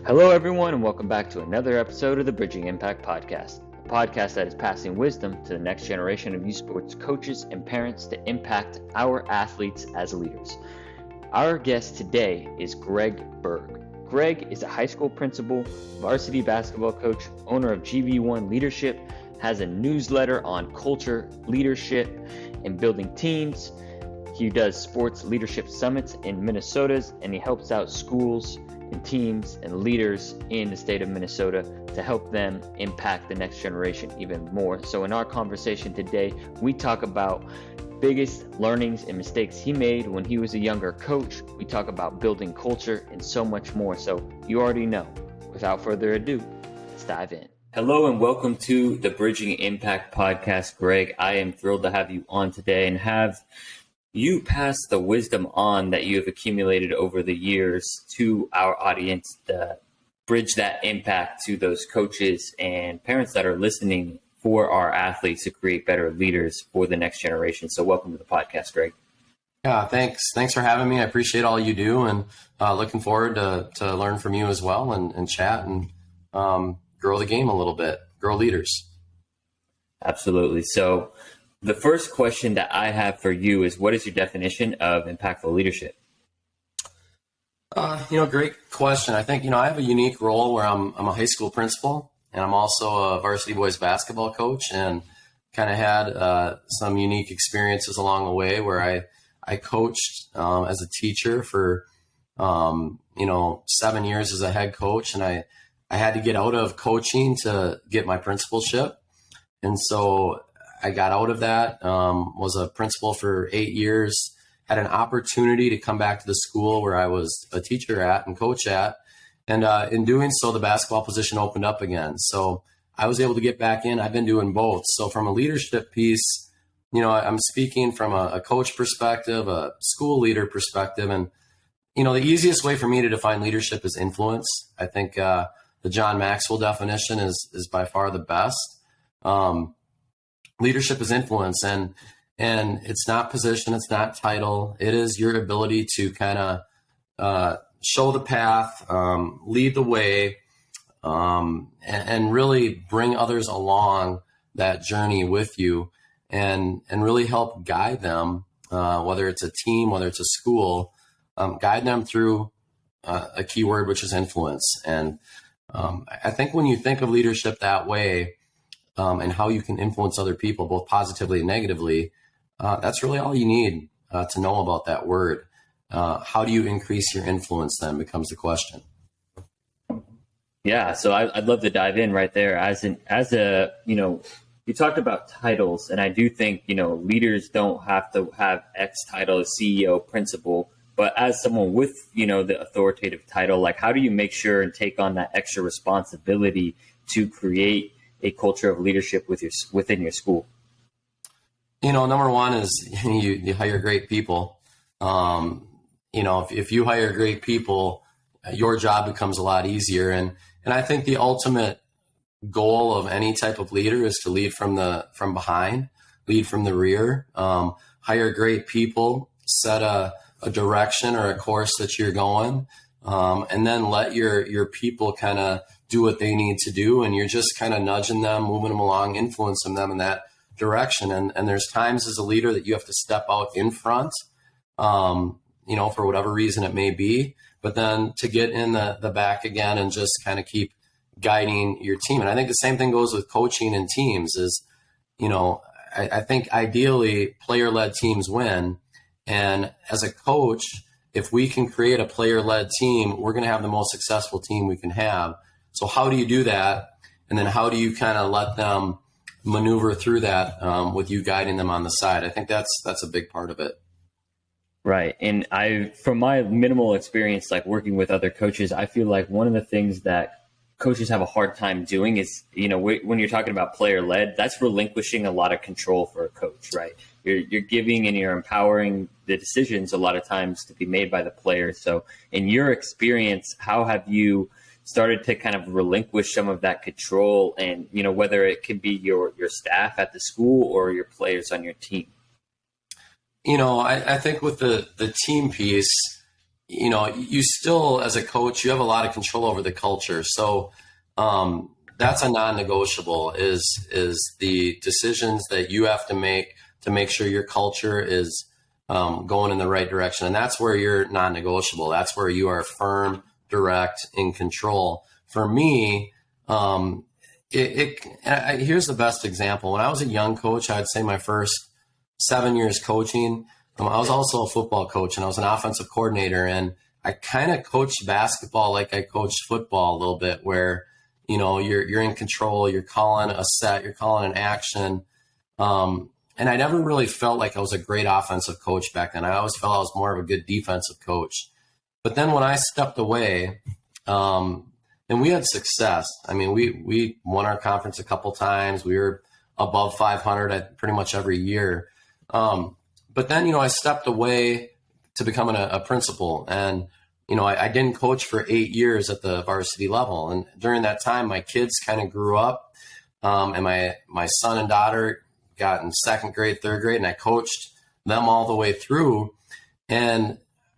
Hello, everyone, and welcome back to another episode of the Bridging Impact Podcast, a podcast that is passing wisdom to the next generation of youth sports coaches and parents to impact our athletes as leaders. Our guest today is Greg Berge. Greg is a high school principal, varsity basketball coach, owner of GV1 Leadership, has a newsletter on culture, leadership, and building teams. He does sports leadership summits in Minnesota, and he helps out schools and teams and leaders in the state of Minnesota to help them impact the next generation even more. So in our conversation today, we talk about biggest learnings and mistakes he made when he was a younger coach. We talk about building culture and so much more. So you already know. Without further ado, let's dive in. Hello and welcome to the Bridging Impact Podcast, Greg. I am thrilled to have you on today and have you pass the wisdom on that you have accumulated over the years to our audience to bridge that impact to those coaches and parents that are listening for our athletes to create better leaders for the next generation. So welcome to the podcast, Greg. Yeah, thanks. Thanks for having me. I appreciate all you do, and looking forward to learn from you as well and chat and grow the game a little bit, grow leaders. Absolutely. So the first question that I have for you is, what is your definition of impactful leadership? Great question. I think, I have a unique role where I'm a high school principal, and I'm also a varsity boys basketball coach, and kind of had some unique experiences along the way where I coached as a teacher for, 7 years as a head coach. And I had to get out of coaching to get my principalship. And so I got out of that, was a principal for 8 years, had an opportunity to come back to the school where I was a teacher at and coach at. And in doing so, the basketball position opened up again. So I was able to get back in. I've been doing both. So from a leadership piece, I'm speaking from a coach perspective, a school leader perspective. And, the easiest way for me to define leadership is influence. I think the John Maxwell definition is by far the best. Leadership is influence, and it's not position, it's not title. It is your ability to kind of show the path, lead the way, and really bring others along that journey with you, and really help guide them, whether it's a team, whether it's a school, guide them through a key word, which is influence. And I think when you think of leadership that way, and how you can influence other people, both positively and negatively, that's really all you need to know about that word. How do you increase your influence then becomes the question. Yeah, so I'd love to dive in right there. You talked about titles, and I do think, leaders don't have to have X title, CEO, principal, but as someone with, the authoritative title, like how do you make sure and take on that extra responsibility to create a culture of leadership within your school? Number one is you hire great people. If you hire great people, your job becomes a lot easier. And I think the ultimate goal of any type of leader is to lead from behind, lead from the rear, hire great people, set a direction or a course that you're going, and then let your people kind of do what they need to do. And you're just kind of nudging them, moving them along, influencing them in that direction. And there's times as a leader that you have to step out in front, for whatever reason it may be, but then to get in the back again and just kind of keep guiding your team. And I think the same thing goes with coaching and teams is, I think ideally player-led teams win. And as a coach, if we can create a player-led team, we're going to have the most successful team we can have. So how do you do that? And then how do you kind of let them maneuver through that with you guiding them on the side? I think that's a big part of it. Right. And from my minimal experience, like working with other coaches, I feel like one of the things that coaches have a hard time doing is, when you're talking about player-led, that's relinquishing a lot of control for a coach, right? You're giving and you're empowering the decisions a lot of times to be made by the players. So in your experience, how have you started to kind of relinquish some of that control, and, whether it could be your staff at the school or your players on your team? I think with the team piece, you still, as a coach, you have a lot of control over the culture. So that's a non-negotiable is the decisions that you have to make sure your culture is going in the right direction. And that's where you're non-negotiable. That's where you are firm, direct, in control. For me, here's the best example. When I was a young coach, I'd say my first 7 years coaching, I was also a football coach and I was an offensive coordinator, and I kind of coached basketball like I coached football a little bit, where, you're in control, you're calling a set, you're calling an action. And I never really felt like I was a great offensive coach back then. I always felt I was more of a good defensive coach. But then when I stepped away, and we had success. I mean, we won our conference a couple times. We were above 500 at pretty much every year. But then, I stepped away to becoming a principal, and, I didn't coach for 8 years at the varsity level. And during that time, my kids kind of grew up, and my son and daughter got in second grade, third grade, and I coached them all the way through. And,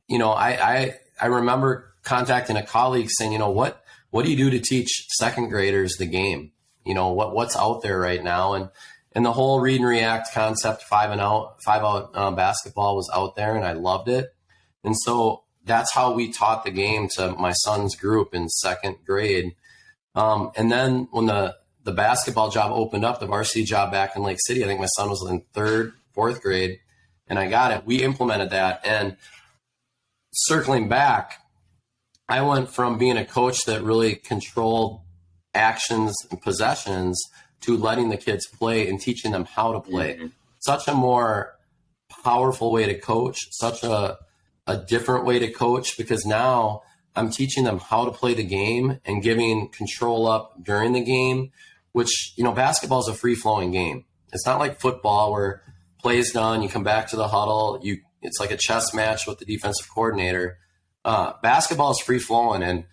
I remember contacting a colleague saying, what do you do to teach second graders the game? What's out there right now? And the whole read and react concept, 5-out basketball was out there, and I loved it. And so that's how we taught the game to my son's group in second grade. And then when the basketball job opened up, the varsity job back in Lake City, I think my son was in third, fourth grade, and I got it. We implemented that. And circling back, I went from being a coach that really controlled actions and possessions to letting the kids play and teaching them how to play. Mm-hmm. Such a more powerful way to coach, such a different way to coach, because now I'm teaching them how to play the game and giving control up during the game, which, basketball is a free-flowing game. It's not like football where play's done, you come back to the huddle, it's like a chess match with the defensive coordinator. Basketball is free-flowing,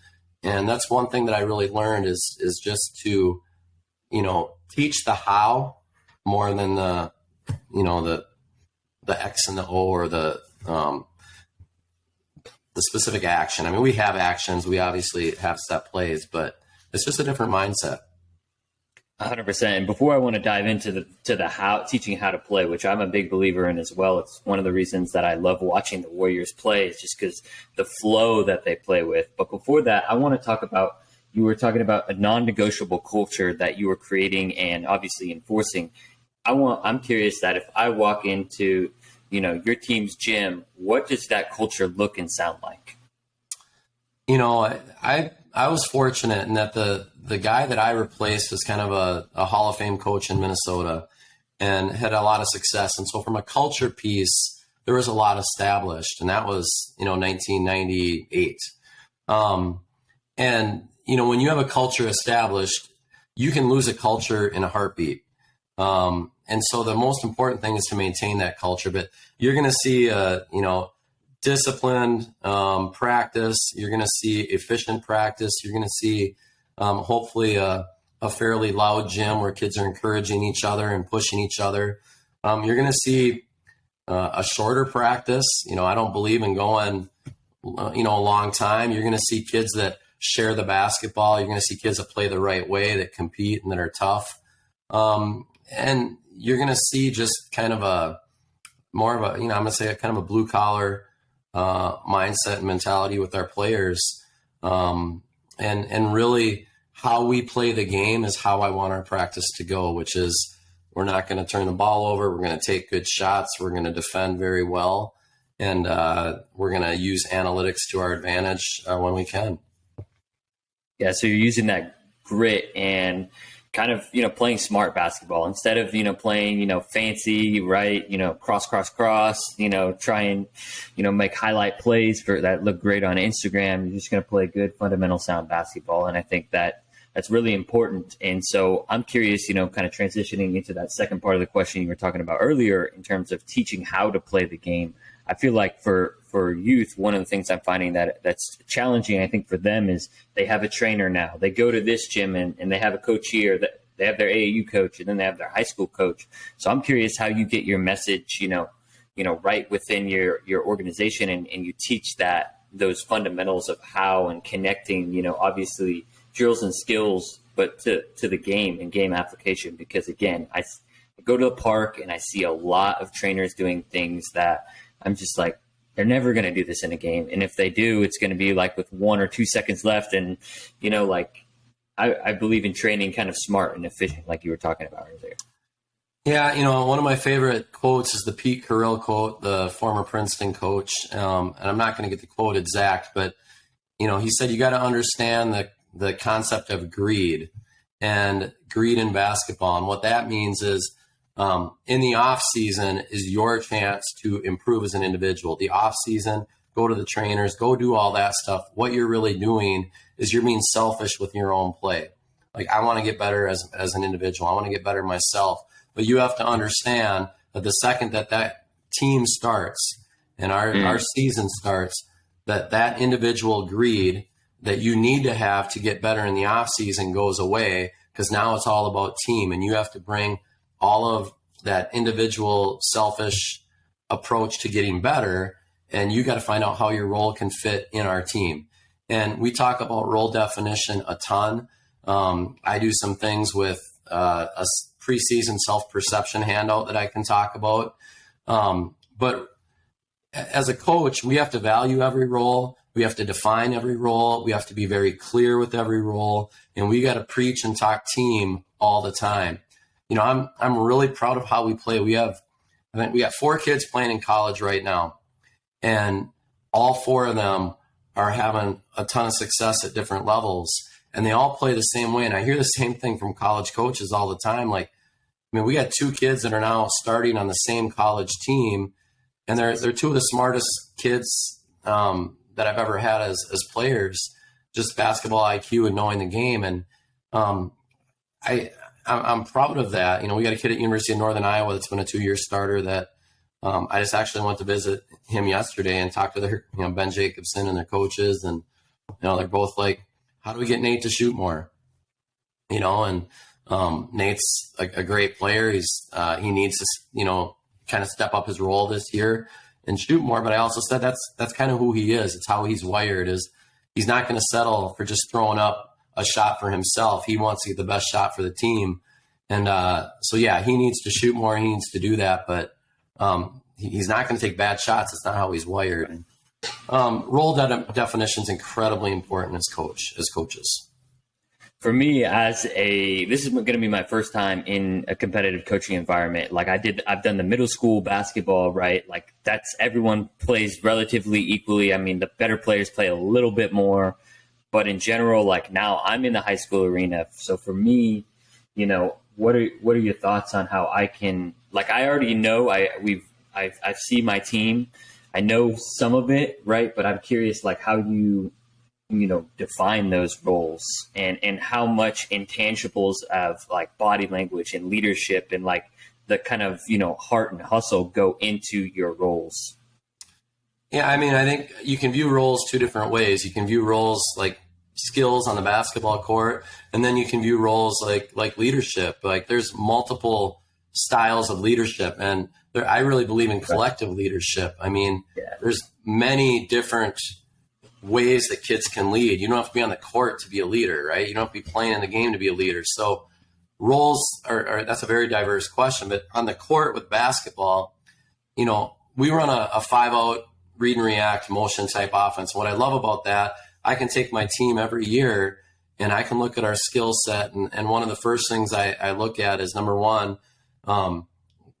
and that's one thing that I really learned is just to, teach the how more than the X and the O, or the specific action. I mean, we have actions, we obviously have set plays, but it's just a different mindset. 100%. And before I want to dive into the how, teaching how to play, which I'm a big believer in as well. It's one of the reasons that I love watching the Warriors play, is just because the flow that they play with. But before that, I want to talk about, you were talking about a non-negotiable culture that you were creating and obviously enforcing. I'm curious that if I walk into, your team's gym, what does that culture look and sound like? I was fortunate in that the guy that I replaced was kind of a Hall of Fame coach in Minnesota and had a lot of success. And so from a culture piece, there was a lot established, and that was, 1998. And, when you have a culture established, you can lose a culture in a heartbeat. And so the most important thing is to maintain that culture, but you're going to see, disciplined practice. You're going to see efficient practice. You're going to see hopefully a fairly loud gym where kids are encouraging each other and pushing each other. You're going to see a shorter practice. I don't believe in going, a long time. You're going to see kids that share the basketball. You're going to see kids that play the right way, that compete and that are tough. And you're going to see just kind of more of a, I'm going to say kind of a blue collar mindset and mentality with our players. And really how we play the game is how I want our practice to go, which is we're not going to turn the ball over. We're going to take good shots. We're going to defend very well. And we're going to use analytics to our advantage when we can. Yeah, so you're using that grit and kind of, playing smart basketball instead of, playing, fancy, right? Cross, try and, make highlight plays that look great on Instagram. You're just going to play good, fundamental, sound basketball. And I think that's really important. And so I'm curious, kind of transitioning into that second part of the question you were talking about earlier in terms of teaching how to play the game. I feel like for youth, one of the things I'm finding that's challenging, I think, for them is they have a trainer now. They go to this gym and they have a coach here. They have their AAU coach, and then they have their high school coach. So I'm curious how you get your message, right within your organization, and you teach that those fundamentals of how and connecting, obviously drills and skills, but to the game and game application. Because again, I go to the park and I see a lot of trainers doing things that I'm just like, they're never going to do this in a game. And if they do, it's going to be like with 1 or 2 seconds left. And, I believe in training kind of smart and efficient, like you were talking about earlier. Yeah, one of my favorite quotes is the Pete Carroll quote, the former Princeton coach. And I'm not going to get the quote exact, but, he said, you got to understand the concept of greed in basketball. And what that means is in the off season is your chance to improve as an individual. The off season, go to the trainers, go do all that stuff. What you're really doing is you're being selfish with your own play. Like, I want to get better as an individual. I want to get better myself. But you have to understand that the second that team starts and our season starts, that individual greed that you need to have to get better in the off season goes away, because now it's all about team, and you have to bring all of that individual selfish approach to getting better, and you got to find out how your role can fit in our team. And we talk about role definition a ton. I do some things with a preseason self-perception handout that I can talk about. But as a coach, we have to value every role. We have to define every role. We have to be very clear with every role. And we got to preach and talk team all the time. I'm really proud of how we play. I think we got 4 kids playing in college right now, and all 4 of them are having a ton of success at different levels, and they all play the same way. And I hear the same thing from college coaches all the time. Like, we got 2 kids that are now starting on the same college team, and they're 2 of the smartest kids that I've ever had as players, just basketball IQ and knowing the game. And I'm proud of that. We got a kid at University of Northern Iowa that's been a 2-year starter that I just actually went to visit him yesterday and talked to their, Ben Jacobson and their coaches. And, they're both like, how do we get Nate to shoot more? And Nate's a great player. He needs to, kind of step up his role this year and shoot more. But I also said that's kind of who he is. It's how he's wired. Is he's not going to settle for just throwing up a shot for himself. He wants to get the best shot for the team. And so, yeah, he needs to shoot more. He needs to do that. But he's not going to take bad shots. It's not how he's wired. Role definition is incredibly important as coaches. For me, this is going to be my first time in a competitive coaching environment. Like I've done the middle school basketball, right? Like everyone plays relatively equally. I mean, the better players play a little bit more, but in general, like now I'm in the high school arena. So for me, what are your thoughts on how I can, like, I already know I see my team. I know some of it, right? But I'm curious, like, how you define those roles and how much intangibles of like body language and leadership and like the kind of, heart and hustle go into your roles. Yeah. I mean, I think you can view roles 2 different ways. You can view roles like skills on the basketball court, and then you can view roles like leadership. Like, there's multiple styles of leadership, and I really believe in collective leadership. I mean, there's many different ways that kids can lead. You don't have to be on the court to be a leader, right? You don't have to be playing in the game to be a leader. So roles that's a very diverse question. But on the court with basketball, we run a 5-out read and react motion type offense. What I love about that, I can take my team every year and I can look at our skill set. And one of the first things I look at is, number one,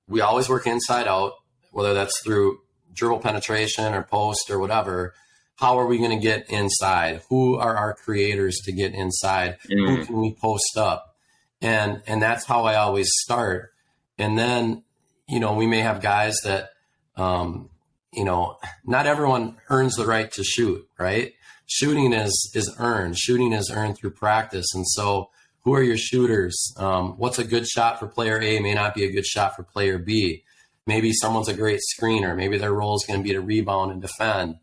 we always work inside out, whether that's through dribble penetration or post or whatever. How are we going to get inside? Who are our creators to get inside? Who can we post up? And that's how I always start. And then, we may have guys that, not everyone earns the right to shoot, right? Shooting is earned. Shooting is earned through practice. And so who are your shooters? What's a good shot for player A may not be a good shot for player B. Maybe someone's a great screener. Maybe their role is going to be to rebound and defend.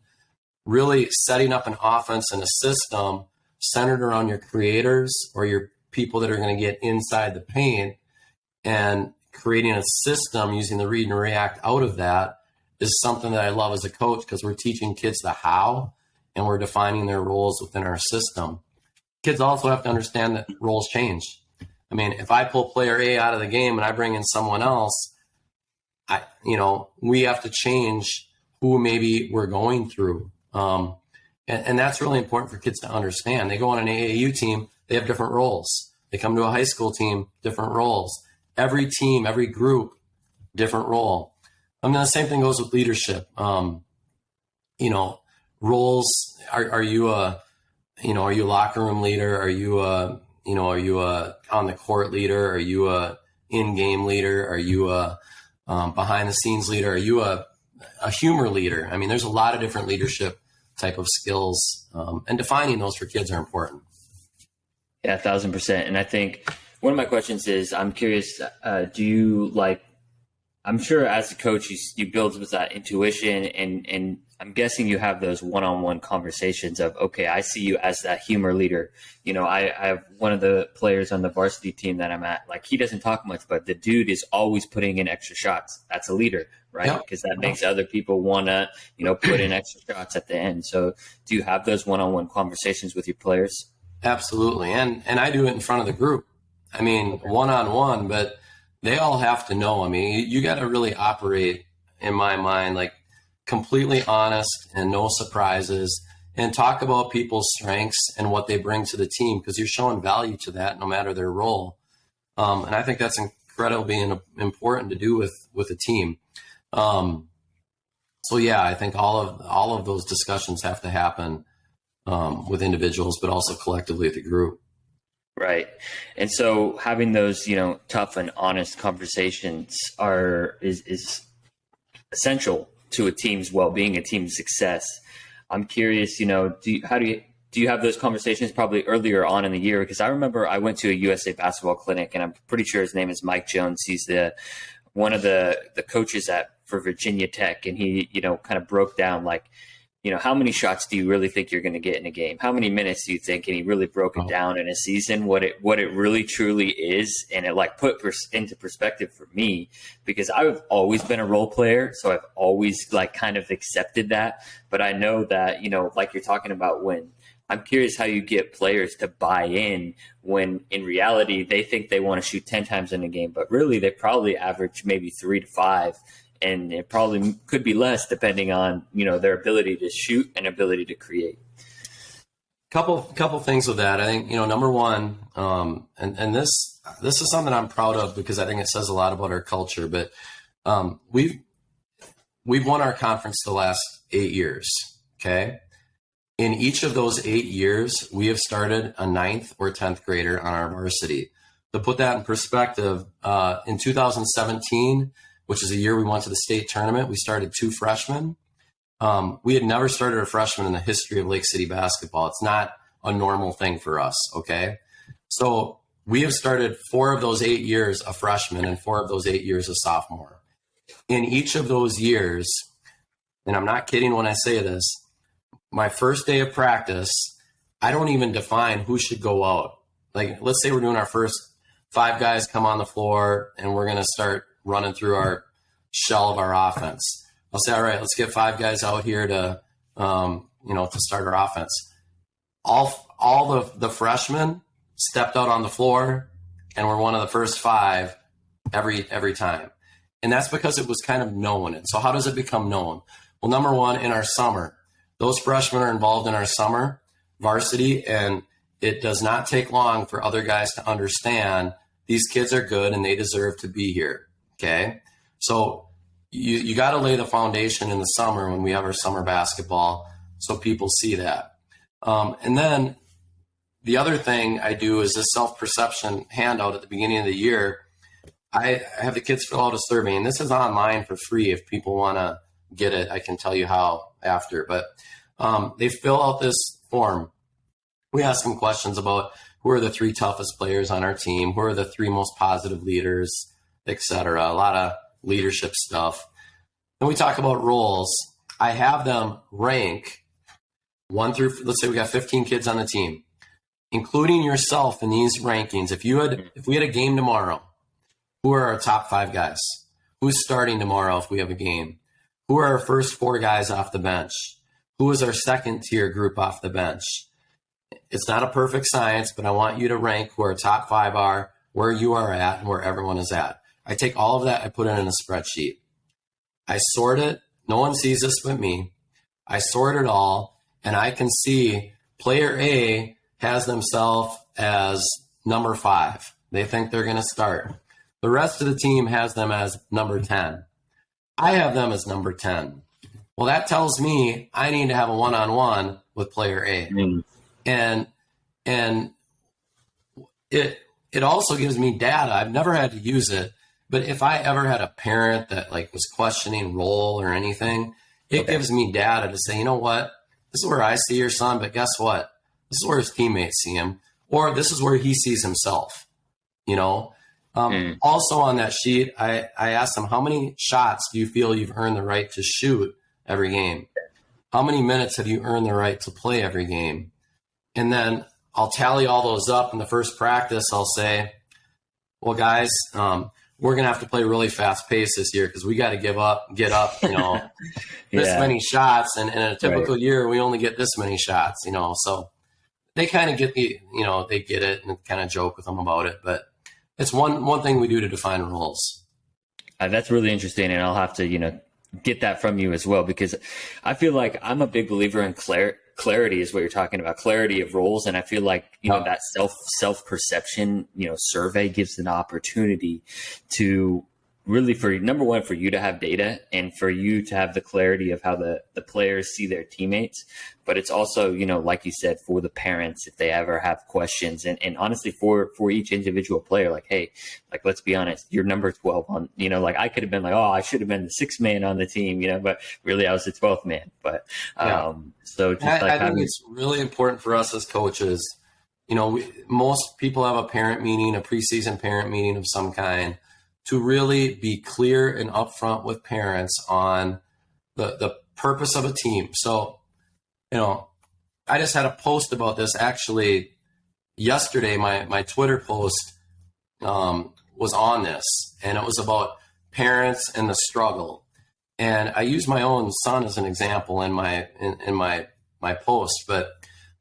Really setting up an offense and a system centered around your creators or your people that are going to get inside the paint, and creating a system using the read and react out of that is something that I love as a coach, because we're teaching kids the how and we're defining their roles within our system, kids also have to understand that roles change. I mean, if I pull player A out of the game and I bring in someone else, we have to change who maybe we're going through. And that's really important for kids to understand. They go on an AAU team, they have different roles. They come to a high school team, different roles. Every team, every group, different role. I mean, the same thing goes with leadership. Roles. Are you a locker room leader? Are you a on the court leader? Are you a in-game leader? Are you a behind the scenes leader? Are you a humor leader? I mean, there's a lot of different leadership type of skills, and defining those for kids are important. Yeah, 1,000%. And I think one of my questions is, I'm curious, do you I'm sure as a coach, you build with that intuition, and I'm guessing you have those one-on-one conversations of, okay, I see you as that humor leader. I have one of the players on the varsity team that I'm at, he doesn't talk much, but the dude is always putting in extra shots. That's a leader, right? Because that makes other people want to, put in extra shots at the end. So do you have those one-on-one conversations with your players? Absolutely. And I do it in front of the group. I mean, one-on-one, but they all have to know. I mean, you got to really operate, in my mind, completely honest and no surprises, and talk about people's strengths and what they bring to the team, because you're showing value to that no matter their role. And I think that's incredibly important to do with a team. So yeah, I think all of those discussions have to happen with individuals, but also collectively at the group. Right. And so having those, tough and honest conversations is essential to a team's well-being, a team's success. I'm curious, do you have those conversations probably earlier on in the year? Because I remember I went to a USA basketball clinic, and I'm pretty sure his name is Mike Jones. He's one of the coaches for Virginia Tech, and he, kind of broke down how many shots do you really think you're going to get in a game? How many minutes do you think? And he really broke it down in a season, what it really truly is. And it put into perspective for me, because I've always been a role player. So I've always kind of accepted that. But I know that, you're talking about, when I'm curious how you get players to buy in when in reality they think they want to shoot 10 times in a game, but really they probably average maybe 3 to 5. And it probably could be less depending on, their ability to shoot and ability to create. Couple things with that. I think, number one, and this is something I'm proud of, because I think it says a lot about our culture, but we've won our conference the last 8 years. Okay. In each of those 8 years, we have started a 9th or 10th grader on our varsity. To put that in perspective, in 2017, which is a year we went to the state tournament, we started 2 freshmen. We had never started a freshman in the history of Lake City basketball. It's not a normal thing for us, okay? So we have started 4 of those 8 years a freshman and 4 of those 8 years a sophomore. In each of those years, and I'm not kidding when I say this, my first day of practice, I don't even define who should go out. Let's say we're doing our first 5 guys come on the floor, and we're going to start running through our shell of our offense. I'll say, all right, let's get 5 guys out here to start our offense. All the freshmen stepped out on the floor and were one of the first 5 every time. And that's because it was kind of known. And so how does it become known? Well, number one, in our summer, those freshmen are involved in our summer varsity, and it does not take long for other guys to understand these kids are good and they deserve to be here. Okay, so you got to lay the foundation in the summer when we have our summer basketball, so people see that. And then the other thing I do is this self-perception handout at the beginning of the year. I have the kids fill out a survey, and this is online for free. If people want to get it, I can tell you how after. But they fill out this form. We ask them questions about who are the 3 toughest players on our team, who are the 3 most positive leaders, etc. A lot of leadership stuff. Then we talk about roles. I have them rank 1 through, let's say we got 15 kids on the team, including yourself in these rankings. If we had a game tomorrow, who are our top 5 guys? Who's starting tomorrow if we have a game? Who are our first 4 guys off the bench? who is our second tier group off the bench. It's not a perfect science, but I want you to rank who our top 5 are, where you are at, and where everyone is at. I take all of that, I put it in a spreadsheet. I sort it. No one sees this but me. I sort it all, and I can see player A has themselves as number 5. They think they're going to start. The rest of the team has them as number 10. I have them as number 10. Well, that tells me I need to have a one-on-one with player A. And it also gives me data. I've never had to use it, but if I ever had a parent that like was questioning role or anything, it gives me data to say, you know what, this is where I see your son, but guess what? This is where his teammates see him, or this is where he sees himself, you know? Also on that sheet, I asked them, how many shots do you feel you've earned the right to shoot every game? How many minutes have you earned the right to play every game? And then I'll tally all those up. In the first practice, I'll say, well, guys, we're going to have to play really fast pace this year because we got to get up, you know, this many shots. And in a typical year, we only get this many shots, you know. So they kind of get they get it and kind of joke with them about it. But it's one thing we do to define roles. That's really interesting. And I'll have to, get that from you as well, because I feel like I'm a big believer in clarity is what you're talking about, clarity of roles. And I feel like, that self-perception, survey gives an opportunity to really, for number one, for you to have data and for you to have the clarity of how the players see their teammates. But it's also, like you said, for the parents, if they ever have questions, and honestly for each individual player, like, hey, like, let's be honest, you're number 12 on, like I could have been like, oh, I should have been the 6th man on the team, but really I was the 12th man. But so just I think it's really important for us as coaches. Most people have a parent meeting, a preseason parent meeting of some kind, to really be clear and upfront with parents on the purpose of a team. So, I just had a post about this actually yesterday. My Twitter post was on this, and it was about parents and the struggle. And I used my own son as an example in my post, but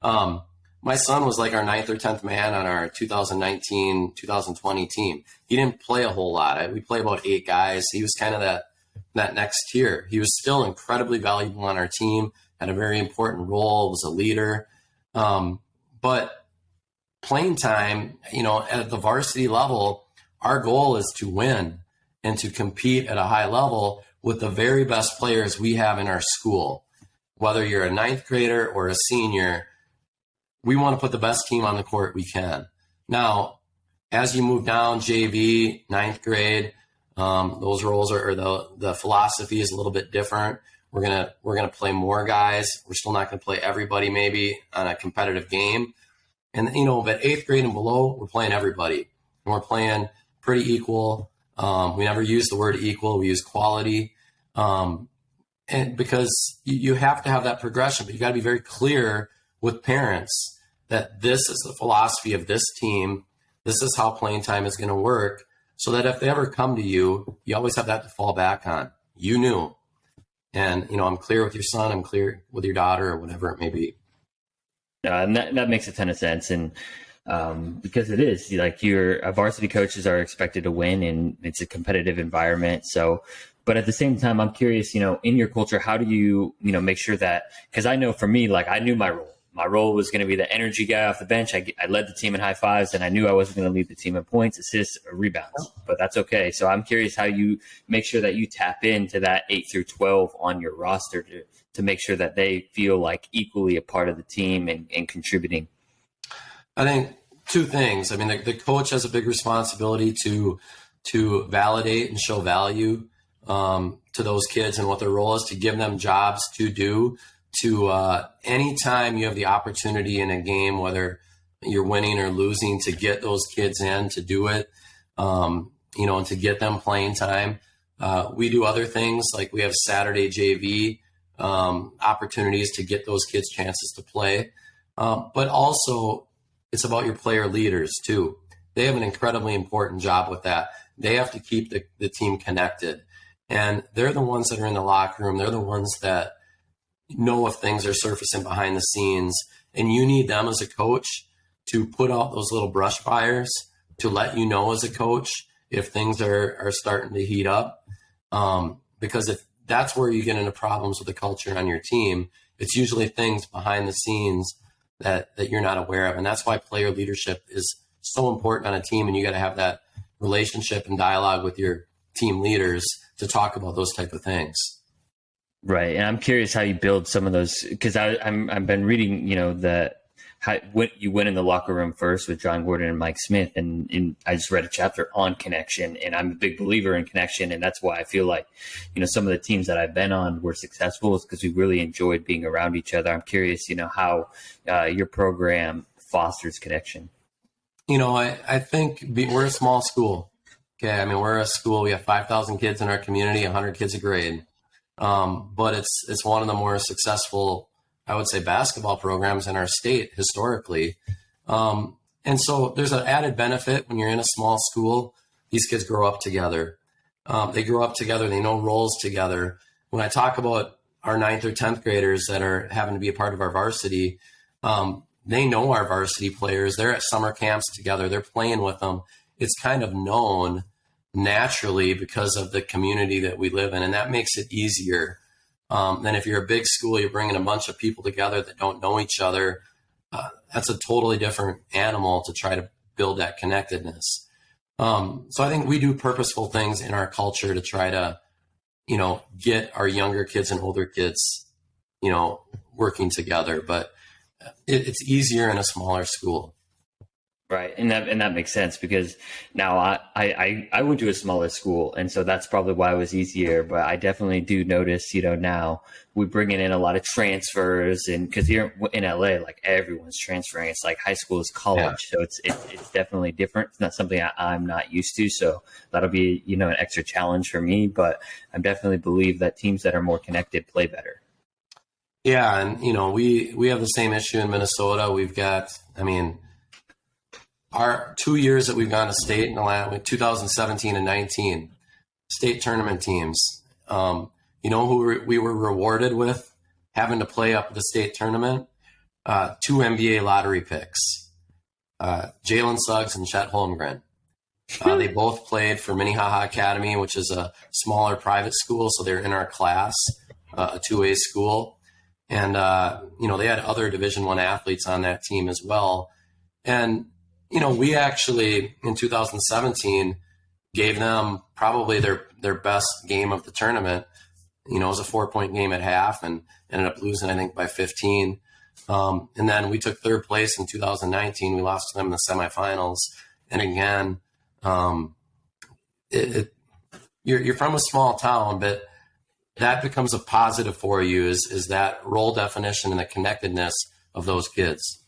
my son was like our 9th or 10th man on our 2019-2020 team. He didn't play a whole lot. We play about 8 guys. He was kind of that next tier. He was still incredibly valuable on our team, had a very important role, was a leader. But playing time, at the varsity level, our goal is to win and to compete at a high level with the very best players we have in our school. Whether you're a 9th grader or a senior, we want to put the best team on the court we can. Now, as you move down JV, 9th grade, those roles are, or the philosophy is a little bit different. We're gonna play more guys. We're still not gonna play everybody maybe on a competitive game. And but 8th grade and below, we're playing everybody. And we're playing pretty equal. We never use the word equal, we use quality. And because you have to have that progression, but you gotta be very clear with parents that this is the philosophy of this team. This is how playing time is going to work, so that if they ever come to you, you always have that to fall back on. You knew. And, I'm clear with your son. I'm clear with your daughter, or whatever it may be. And that makes a ton of sense. And because it is like your varsity coaches are expected to win, and it's a competitive environment. So, but at the same time, I'm curious, in your culture, how do you, make sure that, because I know for me, like I knew my role. My role was going to be the energy guy off the bench. I led the team in high fives, and I knew I wasn't going to lead the team in points, assists, or rebounds, but that's okay. So I'm curious how you make sure that you tap into that 8 through 12 on your roster to make sure that they feel like equally a part of the team and contributing. I think 2 things. I mean, the coach has a big responsibility to validate and show value to those kids and what their role is, to give them jobs to do. To anytime you have the opportunity in a game, whether you're winning or losing, to get those kids in to do it, and to get them playing time. We do other things, like we have Saturday JV opportunities to get those kids chances to play. But also it's about your player leaders too. They have an incredibly important job with that. They have to keep the team connected, and they're the ones that are in the locker room. They're the ones that know if things are surfacing behind the scenes, and you need them as a coach to put out those little brush fires to let you know as a coach if things are starting to heat up. Because if that's where you get into problems with the culture on your team, it's usually things behind the scenes that you're not aware of. And that's why player leadership is so important on a team. And you got to have that relationship and dialogue with your team leaders to talk about those type of things. Right. And I'm curious how you build some of those, because I've been reading, you went in the locker room first with John Gordon and Mike Smith. And I just read a chapter on connection, and I'm a big believer in connection. And that's why I feel like, some of the teams that I've been on were successful is because we really enjoyed being around each other. I'm curious, how your program fosters connection. I think we're a small school. Okay. I mean, we're a school, we have 5,000 kids in our community, 100 kids a grade. But it's one of the more successful, I would say, basketball programs in our state historically. And so there's an added benefit when you're in a small school. These kids grow up together. They grow up together. They know roles together. When I talk about our 9th or 10th graders that are having to be a part of our varsity, they know our varsity players. They're at summer camps together. They're playing with them. It's kind of known naturally because of the community that we live in. And that makes it easier than if you're a big school, you're bringing a bunch of people together that don't know each other. That's a totally different animal to try to build that connectedness. So I think we do purposeful things in our culture to try to, get our younger kids and older kids, working together. But it's easier in a smaller school. Right. And that makes sense, because now I went to a smaller school, and so that's probably why it was easier. But I definitely do notice, now we're bringing in a lot of transfers, and because here in LA, like everyone's transferring. It's like high school is college. Yeah. So it's definitely different. It's not something I'm not used to. So that'll be, an extra challenge for me, but I definitely believe that teams that are more connected play better. Yeah. And, we have the same issue in Minnesota. We've got, our 2 years that we've gone to state in the last 2017 and 19 state tournament teams, who we were rewarded with having to play up at the state tournament, 2 NBA lottery picks, Jalen Suggs and Chet Holmgren. They both played for Minnehaha Academy, which is a smaller private school. So they're in our class, a 2A school. And, they had other Division I athletes on that team as well. And, we actually, in 2017, gave them probably their best game of the tournament. It was a 4-point game at half and ended up losing, I think, by 15. And then we took 3rd place in 2019. We lost to them in the semifinals. And again, you're from a small town, but that becomes a positive for you is that role definition and the connectedness of those kids.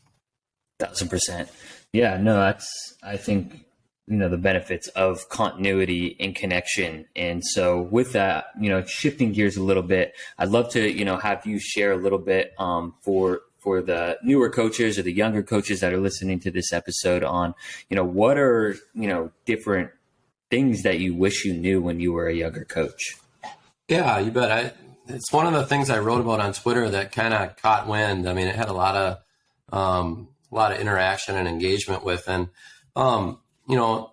1,000%. Yeah, no, I think, the benefits of continuity and connection. And so with that, shifting gears a little bit, I'd love to, have you share a little bit for the newer coaches or the younger coaches that are listening to this episode on, what are, different things that you wish you knew when you were a younger coach? Yeah, you bet. It's one of the things I wrote about on Twitter that kind of caught wind. It had a lot of interaction and engagement with. And,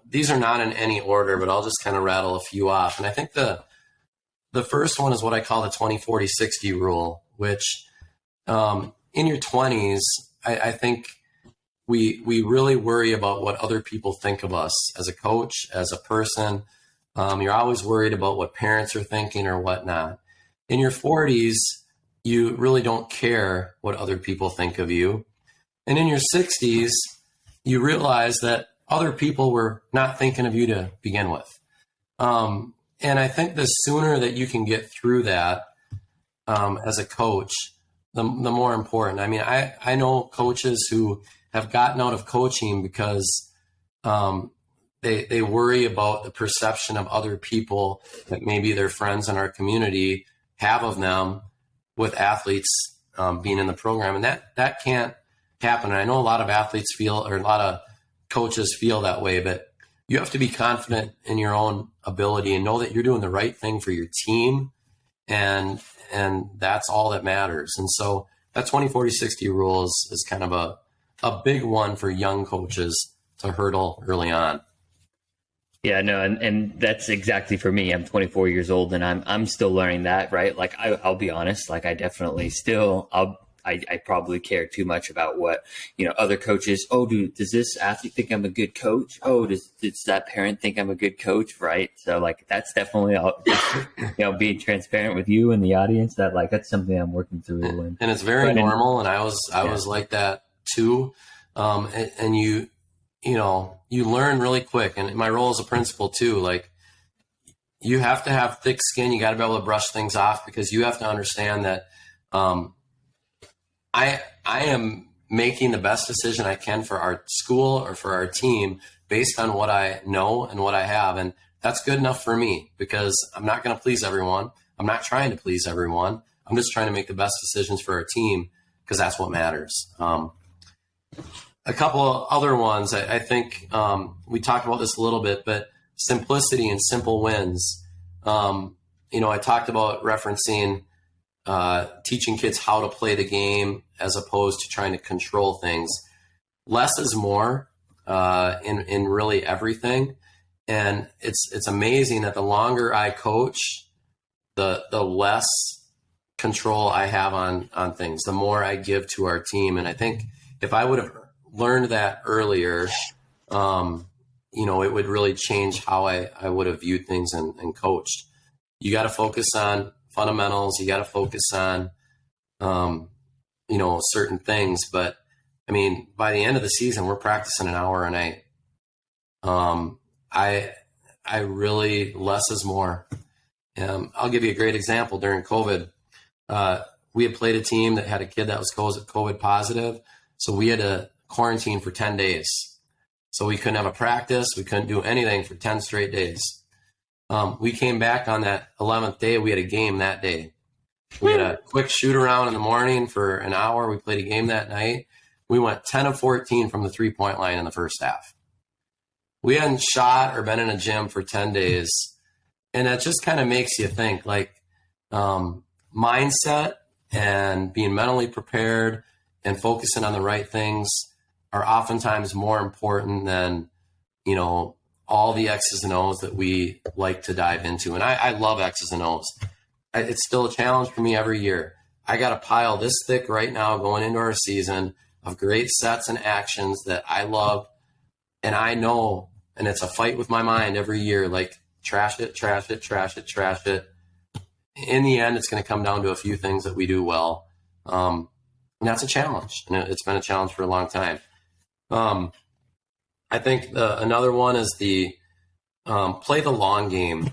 these are not in any order, but I'll just kind of rattle a few off. And I think the first one is what I call the 20-40-60 rule, which in your 20s, I think we really worry about what other people think of us as a coach, as a person. You're always worried about what parents are thinking or whatnot. In your 40s, you really don't care what other people think of you. And in your 60s, you realize that other people were not thinking of you to begin with. And I think the sooner that you can get through that as a coach, the more important. I know coaches who have gotten out of coaching because they worry about the perception of other people that maybe their friends in our community have of them with athletes being in the program. And that can't happen. And I know a lot of athletes feel, or a lot of coaches feel that way, but you have to be confident in your own ability and know that you're doing the right thing for your team and and that's all that matters. And so that 20-40-60 rule is kind of a big one for young coaches to hurdle early on. Yeah, no, and that's exactly for me. I'm 24 years old and I'm still learning that, right? Like I'll be honest, like I definitely still I probably care too much about what, other coaches. Oh, does this athlete think I'm a good coach? Oh, does that parent think I'm a good coach? Right. So like, that's definitely, being transparent with you and the audience, that's something I'm working through. And it's very normal. And I was like that too. And you learn really quick. And my role as a principal too, like you have to have thick skin. You got to be able to brush things off, because you have to understand that, I am making the best decision I can for our school or for our team based on what I know and what I have. And that's good enough for me, because I'm not going to please everyone. I'm not trying to please everyone. I'm just trying to make the best decisions for our team, because that's what matters. A couple of other ones, I think we talked about this a little bit, but simplicity and simple wins. I talked about referencing teaching kids how to play the game as opposed to trying to control things. Less is more in really everything. And it's amazing that the longer I coach, the less control I have on things, the more I give to our team. And I think if I would have learned that earlier, it would really change how I would have viewed things and coached. You got to focus on fundamentals. You got to focus on, certain things. But I mean, by the end of the season, we're practicing an hour a night. I really, less is more. I'll give you a great example. During COVID, we had played a team that had a kid that was COVID positive. So we had to quarantine for 10 days. So we couldn't have a practice. We couldn't do anything for 10 straight days. We came back on that 11th day. We had a game that day. We had a quick shoot around in the morning for an hour. We played a game that night. We went 10 of 14 from the 3-point line in the first half. We hadn't shot or been in a gym for 10 days. And that just kind of makes you think, like, mindset and being mentally prepared and focusing on the right things are oftentimes more important than, all the X's and O's that we like to dive into. And I love X's and O's. It's still a challenge for me every year. I got a pile this thick right now going into our season of great sets and actions that I love. And I know, and it's a fight with my mind every year, like trash it, trash it, trash it, trash it. In the end, it's going to come down to a few things that we do well. And that's a challenge. And it's been a challenge for a long time. I think another one is the play the long game,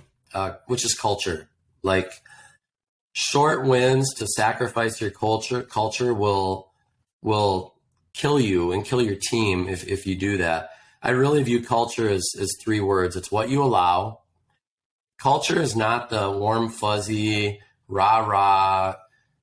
which is culture. Like short wins to sacrifice your culture will kill you and kill your team if you do that. I really view culture as 3 words. It's what you allow. Culture is not the warm, fuzzy, rah-rah,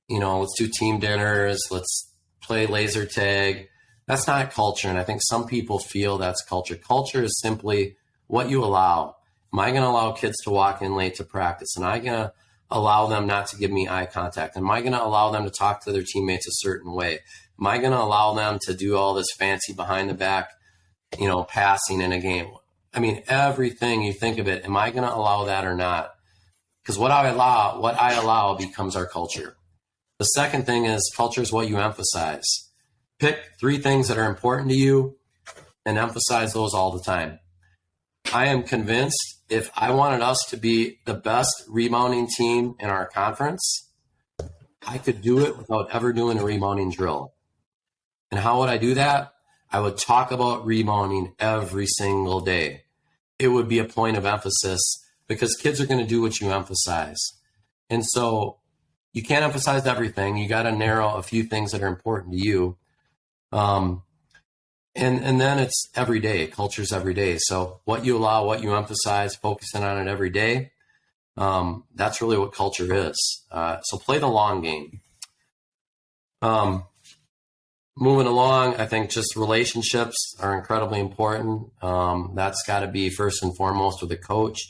let's do team dinners, let's play laser tag. That's not culture. And I think some people feel that's culture. Culture is simply what you allow. Am I going to allow kids to walk in late to practice? Am I going to allow them not to give me eye contact? Am I going to allow them to talk to their teammates a certain way? Am I going to allow them to do all this fancy behind the back, passing in a game? I mean, everything you think of it, am I going to allow that or not? Because what I allow becomes our culture. The second thing is culture is what you emphasize. Pick 3 things that are important to you and emphasize those all the time. I am convinced if I wanted us to be the best rebounding team in our conference, I could do it without ever doing a rebounding drill. And how would I do that? I would talk about rebounding every single day. It would be a point of emphasis because kids are going to do what you emphasize. And so you can't emphasize everything. You got to narrow a few things that are important to you. And then it's every day. Culture's every day. So what you allow, what you emphasize, focusing on it every day, that's really what culture is. So play the long game. Moving along, I think just relationships are incredibly important. That's got to be first and foremost with a coach.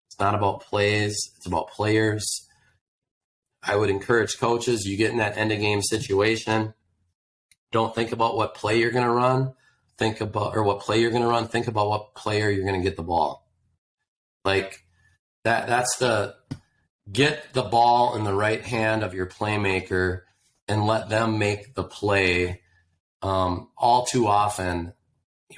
It's not about plays. It's about players. I would encourage coaches, you get in that end of game situation, don't think about what play you're going to run. Think about what player you're going to get the ball. Like that's get the ball in the right hand of your playmaker and let them make the play. All too often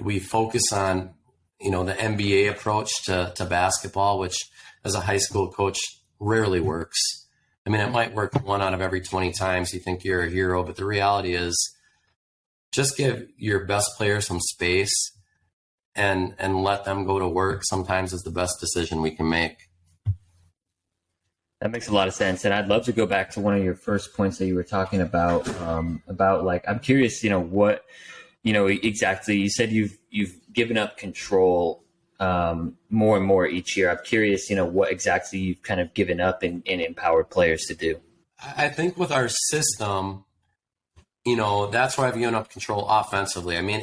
we focus on, the NBA approach to basketball, which as a high school coach rarely works. I mean, it might work 1 out of every 20 times you think you're a hero, but the reality is just give your best player some space and let them go to work sometimes is the best decision we can make. That makes a lot of sense. And I'd love to go back to one of your first points that you were talking about like, I'm curious, what, exactly, you said you've given up control more and more each year. I'm curious, what exactly you've kind of given up and empowered players to do. I think with our system, that's where I've given up control offensively. I mean,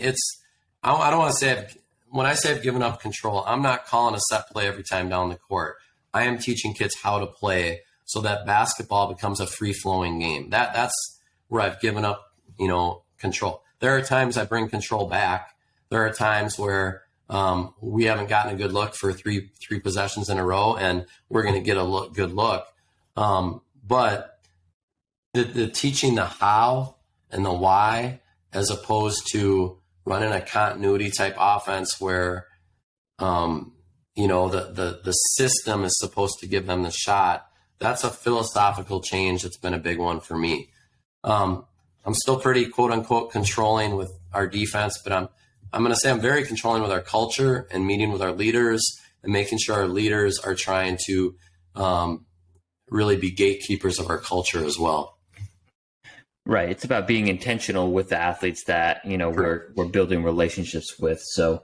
I don't want to say, when I say I've given up control, I'm not calling a set play every time down the court. I am teaching kids how to play so that basketball becomes a free-flowing game. That's where I've given up, control. There are times I bring control back. There are times where we haven't gotten a good look for three possessions in a row, and we're going to get a good look. But the teaching the how and the why, as opposed to running a continuity type offense where, the system is supposed to give them the shot. That's a philosophical change that's been a big one for me. I'm still pretty quote unquote controlling with our defense, but I'm going to say I'm very controlling with our culture and meeting with our leaders and making sure our leaders are trying to really be gatekeepers of our culture as well. Right. It's about being intentional with the athletes that, we're building relationships with. So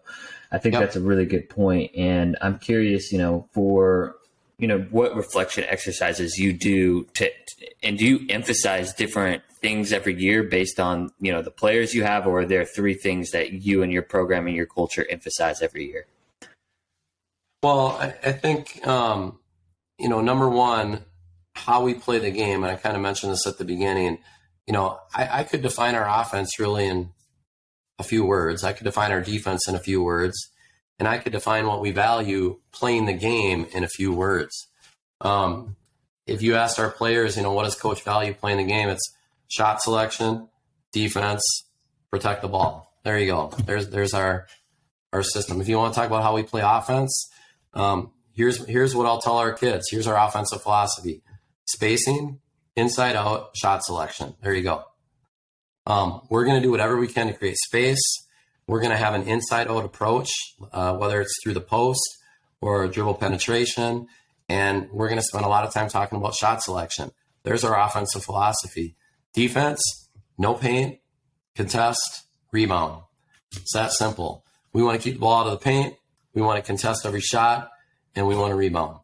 I think that's a really good point. And I'm curious, for, what reflection exercises you do and do you emphasize different things every year based on, the players you have, or are there 3 things that you and your program and your culture emphasize every year? Well, I think, number one, how we play the game. And I kind of mentioned this at the beginning. I could define our offense really in a few words. I could define our defense in a few words, and I could define what we value playing the game in a few words. If you asked our players, what does coach value playing the game? It's shot selection, defense, protect the ball. There you go. There's our system. If you want to talk about how we play offense, here's what I'll tell our kids. Here's our offensive philosophy: spacing, inside out, shot selection. There you go. We're going to do whatever we can to create space. We're going to have an inside out approach, whether it's through the post or dribble penetration. And we're going to spend a lot of time talking about shot selection. There's our offensive philosophy. Defense, no paint, contest, rebound. It's that simple. We want to keep the ball out of the paint. We want to contest every shot, and we want to rebound.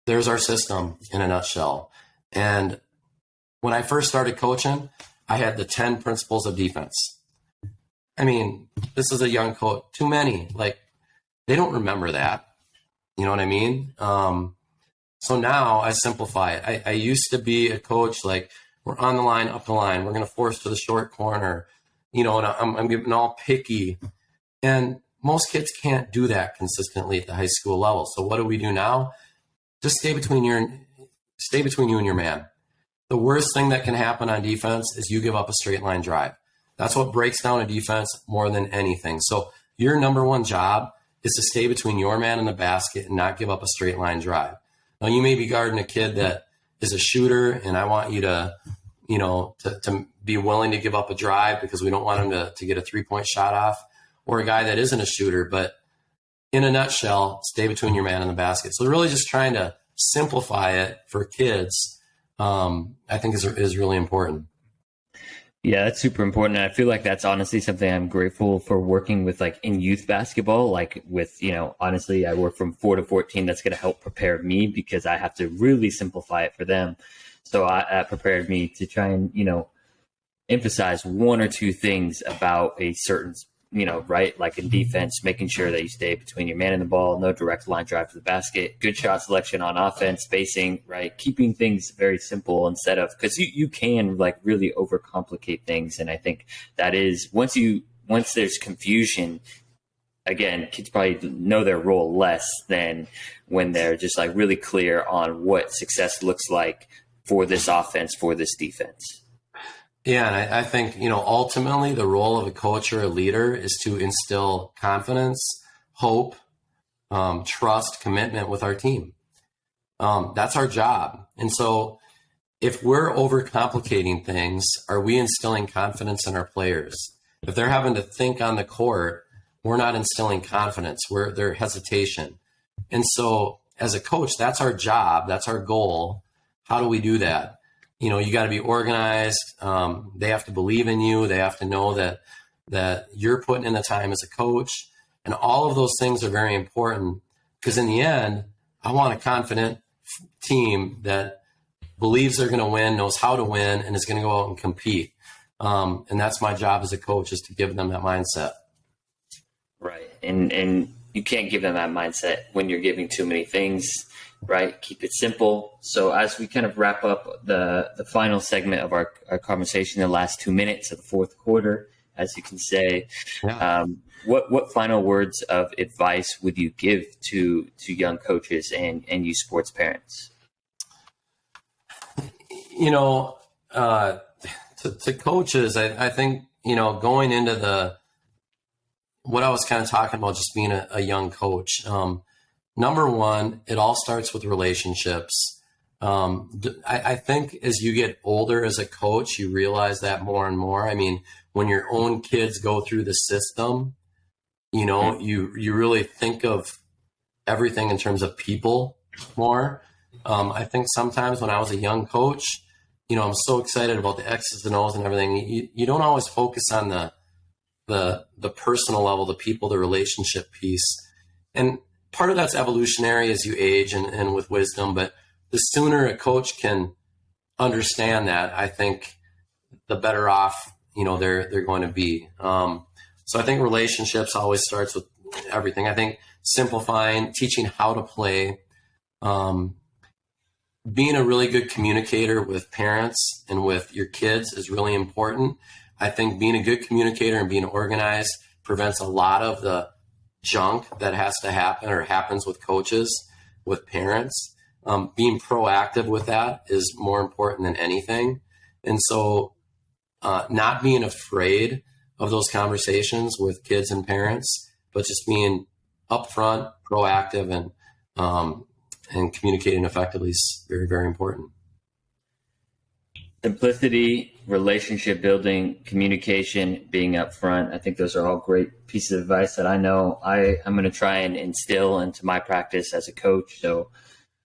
There's our system in a nutshell. And when I first started coaching, I had the 10 principles of defense. I mean, this is a young coach. Too many. Like, they don't remember that. You know what I mean? So now I simplify it. I used to be a coach, like, we're on the line, up the line. We're going to force to the short corner. And I'm getting all picky. And most kids can't do that consistently at the high school level. So what do we do now? Just stay between you and your man. The worst thing that can happen on defense is you give up a straight line drive. That's what breaks down a defense more than anything. So your number one job is to stay between your man and the basket and not give up a straight line drive. Now, you may be guarding a kid that is a shooter, and I want you to be willing to give up a drive because we don't want him to get a 3-point shot off, or a guy that isn't a shooter. But in a nutshell, stay between your man and the basket. So really just trying to simplify it for kids, I think is really important. Yeah, that's super important. And I feel like that's honestly something I'm grateful for working with, like in youth basketball, like with, honestly, I work from 4 to 14. That's going to help prepare me because I have to really simplify it for them. So that prepared me to try and, emphasize 1 or 2 things about a certain right? Like in defense, making sure that you stay between your man and the ball, no direct line drive to the basket, good shot selection on offense, spacing, right? Keeping things very simple instead of, because you can like really overcomplicate things. And I think that is once there's confusion, again, kids probably know their role less than when they're just like really clear on what success looks like for this offense, for this defense. Yeah, and I think, ultimately the role of a coach or a leader is to instill confidence, hope, trust, commitment with our team. That's our job. And so if we're overcomplicating things, are we instilling confidence in our players? If they're having to think on the court, we're not instilling confidence. There's hesitation. And so as a coach, that's our job. That's our goal. How do we do that? You got to be organized. They have to believe in you. They have to know that you're putting in the time as a coach. And all of those things are very important because in the end, I want a confident team that believes they're going to win, knows how to win, and is going to go out and compete. And that's my job as a coach, is to give them that mindset. Right. And you can't give them that mindset when you're giving too many things, right? Keep it simple. So as we kind of wrap up the final segment of our conversation, the last 2 minutes of the fourth quarter, as you can say, what final words of advice would you give to young coaches and youth sports parents? To coaches, I think, going into what I was kind of talking about, just being a young coach. Number one, it all starts with relationships. I think as you get older as a coach, you realize that more and more. I mean, when your own kids go through the system, you really think of everything in terms of people more. I think sometimes when I was a young coach, I'm so excited about the X's and O's and everything. You don't always focus on the personal level, the people, the relationship piece. And part of that's evolutionary as you age and with wisdom, but the sooner a coach can understand that, I think the better off, they're going to be. So I think relationships always starts with everything. I think simplifying, teaching how to play, being a really good communicator with parents and with your kids is really important. I think being a good communicator and being organized prevents a lot of the junk that has to happen or happens with coaches, with parents. Being proactive with that is more important than anything. And so not being afraid of those conversations with kids and parents, but just being upfront, proactive, and communicating effectively is very, very important. Simplicity, relationship building, communication, being upfront. I think those are all great pieces of advice that I know I'm going to try and instill into my practice as a coach. So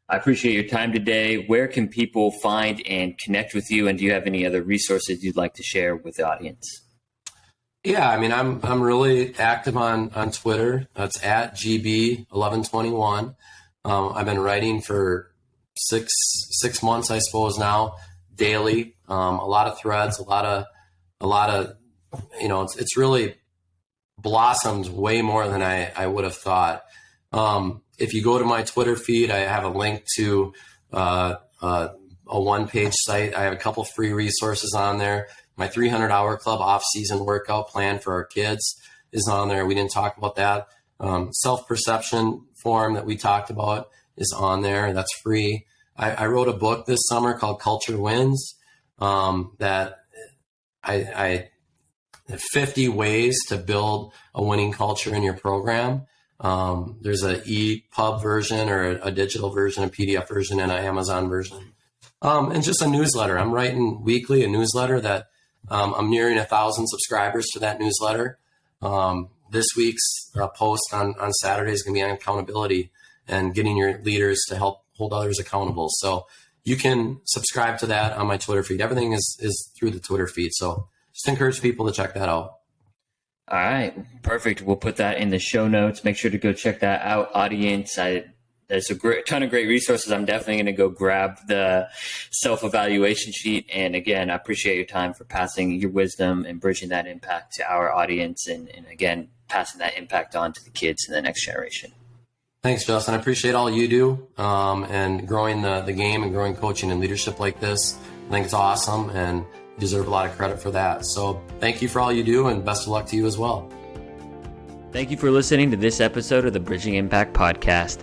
I appreciate your time today. Where can people find and connect with you? And do you have any other resources you'd like to share with the audience? Yeah, I mean, I'm really active on Twitter. That's at GB1121. I've been writing for six months, I suppose now, daily. A lot of threads, a lot of, it's really blossomed way more than I would have thought. If you go to my Twitter feed, I have a link to a one-page site. I have a couple free resources on there. My 300-hour club off-season workout plan for our kids is on there. We didn't talk about that. Self-perception form that we talked about is on there. That's free. I wrote a book this summer called Culture Wins, that 50 ways to build a winning culture in your program. There's an EPUB version or a digital version, a PDF version, and an Amazon version. And just a newsletter. I'm writing weekly a newsletter that I'm nearing 1,000 subscribers to that newsletter. This week's post on Saturday is going to be on accountability and getting your leaders to help hold others accountable. So you can subscribe to that on my Twitter feed. Everything is through the Twitter feed. So just encourage people to check that out. All right. Perfect. We'll put that in the show notes. Make sure to go check that out, audience. I there's a ton of great resources. I'm definitely going to go grab the self-evaluation sheet. And again, I appreciate your time for passing your wisdom and bridging that impact to our audience. And again, passing that impact on to the kids in the next generation. Thanks, Justin. I appreciate all you do and growing the game and growing coaching and leadership like this. I think it's awesome and you deserve a lot of credit for that. So thank you for all you do and best of luck to you as well. Thank you for listening to this episode of the Bridging Impact Podcast.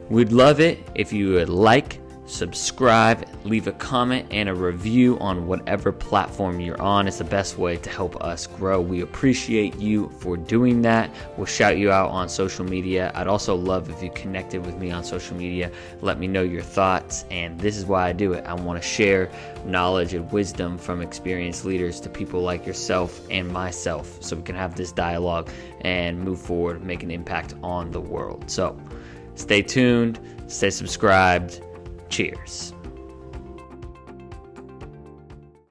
We'd love it if you would like, subscribe, leave a comment and a review on whatever platform you're on. It's the best way to help us grow. We appreciate you for doing that. We'll shout you out on social media. I'd also love if you connected with me on social media. Let me know your thoughts. And this is why I do it. I want to share knowledge and wisdom from experienced leaders to people like yourself and myself, so we can have this dialogue and move forward, make an impact on the world. So stay tuned, stay subscribed. Cheers.